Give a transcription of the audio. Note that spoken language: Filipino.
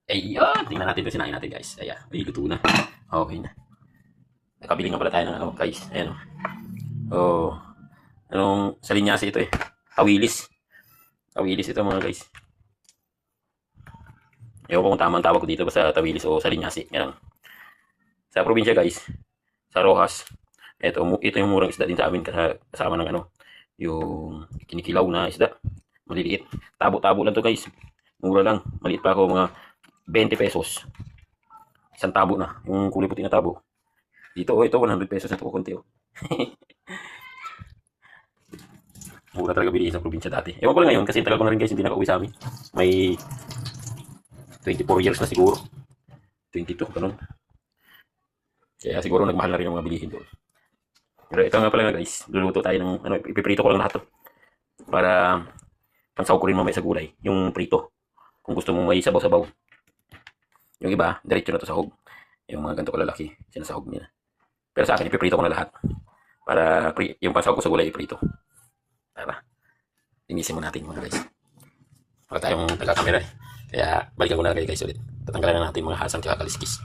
Ayun, tingnan natin ito, sinain natin guys. Ayan, may luto na. Okay na. Nakabili nga pala tayo ng ano guys. Ayan oh. Anong sa linyasi ito eh. Tawilis. Tawilis ito mga guys. Ewan ko kung tama ang tawag ko dito basta tawilis o sa linyasi. Yan. Sa probinsya guys, sa Rojas, ito yung murang isda din sa amin kasama ng ano, yung kinikilaw na isda. Maliliit. Tabo-tabo lang to guys. Mura lang. Maliit pa ako, mga 20 pesos. Isang tabo na. Yung kulay puti na tabo. Dito, ito 100 pesos na ito. Kunti oh. Mura talaga bilihin sa probinsya dati. Ewan ko lang ngayon kasi tagal ko na rin guys hindi nakauwi sa amin. May 24 years na siguro. 22, ganun. Kaya siguro nagmahal na rin yung mga bilihin doon. Pero ito nga pala nga guys, luluto tayo ng, ano, ipiprito ko lang lahat to. Para pansahog ko rin mamaya sa gulay, yung prito. Kung gusto mong may sabaw-sabaw. Yung iba, diretso na to sahog. Yung mga ganito kalalaki, sinasahog nila. Pero sa akin, ipiprito ko na lahat. Para yung pansahog ko sa gulay, iprito. Tara, linisin mo natin mga guys. Wala tayong taga-camera eh. Kaya balikan ko na kayo guys ulit. Tatanggalan na natin mga hasang at kaliskis.